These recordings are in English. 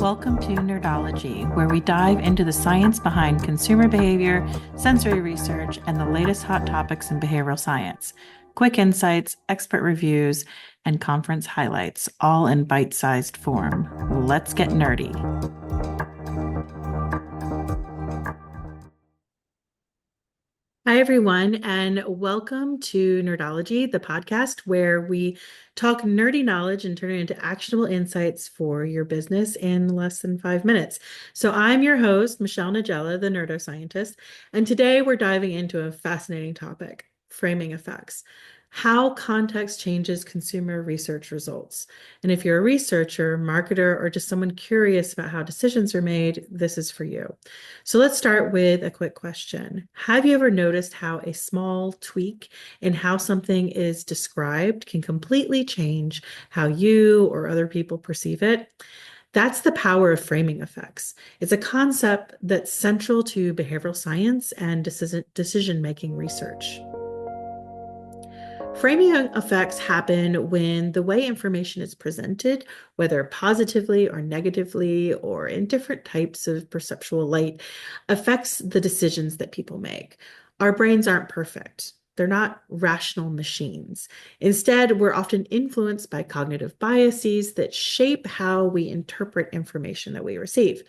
Welcome to Nerdology, where we dive into the science behind consumer behavior, sensory research, and the latest hot topics in behavioral science. Quick insights, expert reviews, and conference highlights, all in bite-sized form. Let's get nerdy. Hi, everyone, and welcome to Nerdology, the podcast where we talk nerdy knowledge and turn it into actionable insights for your business in less than 5 minutes. So I'm your host, Michelle Nagella, the Nerdoscientist, and today we're diving into a fascinating topic, framing effects. How context changes consumer research results. And if you're a researcher, marketer, or just someone curious about how decisions are made, this is for you. So let's start with a quick question. Have you ever noticed how a small tweak in how something is described can completely change how you or other people perceive it? That's the power of framing effects. It's a concept that's central to behavioral science and decision-making research. Framing effects happen when the way information is presented, whether positively or negatively or in different types of perceptual light, affects the decisions that people make. Our brains aren't perfect. They're not rational machines. Instead, we're often influenced by cognitive biases that shape how we interpret information that we receive.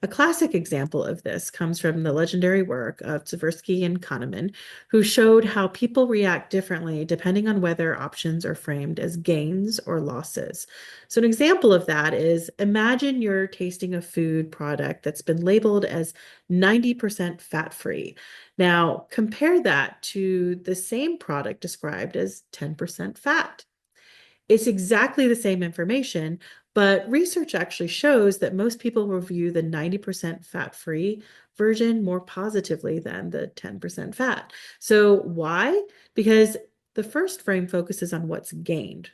A classic example of this comes from the legendary work of Tversky and Kahneman, who showed how people react differently depending on whether options are framed as gains or losses. So an example of that is, imagine you're tasting a food product that's been labeled as 90% fat-free. Now, compare that to the same product described as 10% fat. It's exactly the same information, but research actually shows that most people will view the 90% fat-free version more positively than the 10% fat. So why? Because the first frame focuses on what's gained,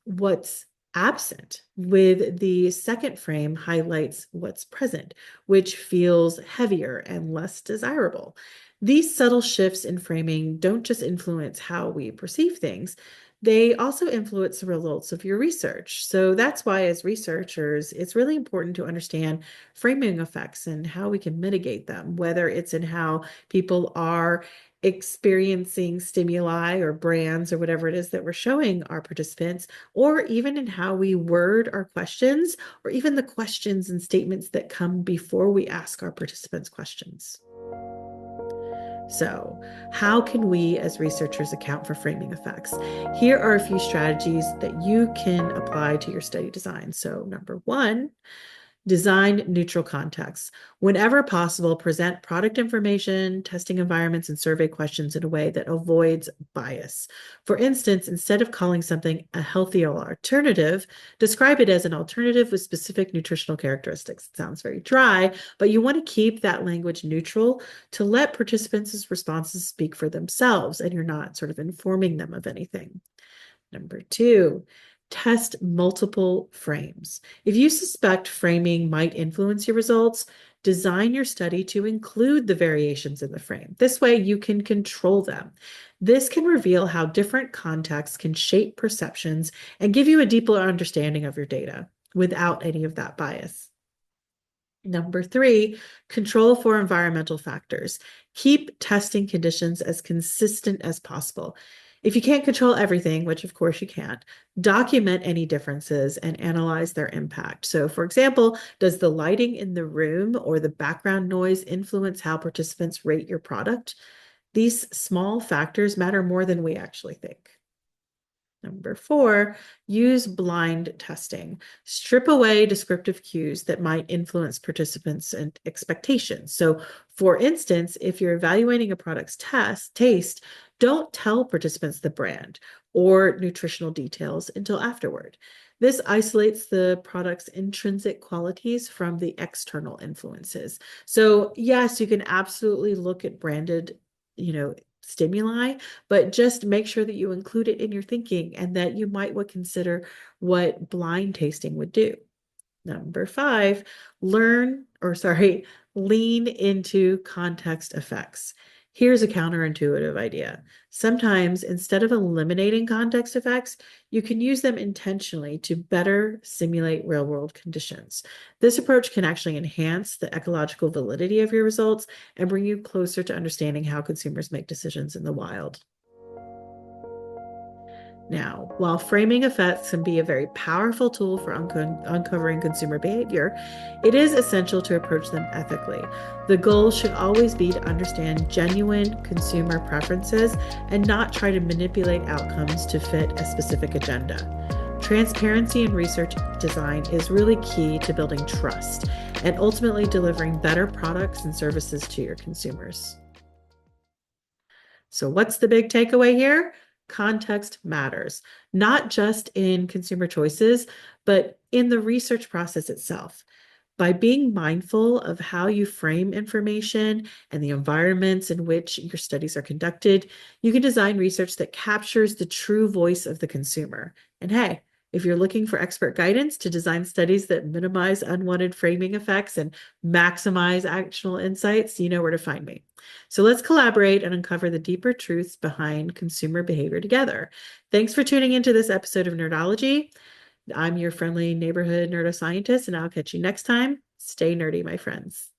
what's absent, with the second frame highlights what's present, which feels heavier and less desirable. These subtle shifts in framing don't just influence how we perceive things, they also influence the results of your research. So that's why, as researchers, it's really important to understand framing effects and how we can mitigate them, whether it's in how people are experiencing stimuli or brands or whatever it is that we're showing our participants, or even in how we word our questions, or even the questions and statements that come before we ask our participants questions. So, how can we as researchers account for framing effects? Here are a few strategies that you can apply to your study design. So, number one, design neutral context. Whenever possible, present product information, testing environments, and survey questions in a way that avoids bias. For instance, instead of calling something a healthier alternative, describe it as an alternative with specific nutritional characteristics. It sounds very dry, but you want to keep that language neutral to let participants' responses speak for themselves, and you're not sort of informing them of anything. Number two, test multiple frames. If you suspect framing might influence your results, design your study to include the variations in the frame. This way you can control them. This can reveal how different contexts can shape perceptions and give you a deeper understanding of your data without any of that bias. Number three, control for environmental factors. Keep testing conditions as consistent as possible. If you can't control everything, which of course you can't, document any differences and analyze their impact. So, for example, does the lighting in the room or the background noise influence how participants rate your product? These small factors matter more than we actually think. Number four, use blind testing. Strip away descriptive cues that might influence participants' and expectations. So, for instance, if you're evaluating a product's taste, don't tell participants the brand or nutritional details until afterward. This isolates the product's intrinsic qualities from the external influences. So, yes, you can absolutely look at branded, stimuli, but just make sure that you include it in your thinking and that you might consider what blind tasting would do. Number five, lean into context effects. Here's a counterintuitive idea. Sometimes, instead of eliminating context effects, you can use them intentionally to better simulate real-world conditions. This approach can actually enhance the ecological validity of your results and bring you closer to understanding how consumers make decisions in the wild. Now, while framing effects can be a very powerful tool for uncovering consumer behavior, it is essential to approach them ethically. The goal should always be to understand genuine consumer preferences and not try to manipulate outcomes to fit a specific agenda. Transparency in research design is really key to building trust and ultimately delivering better products and services to your consumers. So, what's the big takeaway here? Context matters, not just in consumer choices, but in the research process itself. By being mindful of how you frame information and the environments in which your studies are conducted, you can design research that captures the true voice of the consumer. And hey, if you're looking for expert guidance to design studies that minimize unwanted framing effects and maximize actionable insights, you know where to find me. So let's collaborate and uncover the deeper truths behind consumer behavior together. Thanks for tuning into this episode of Nerdology. I'm your friendly neighborhood neuroscientist, and I'll catch you next time. Stay nerdy, my friends.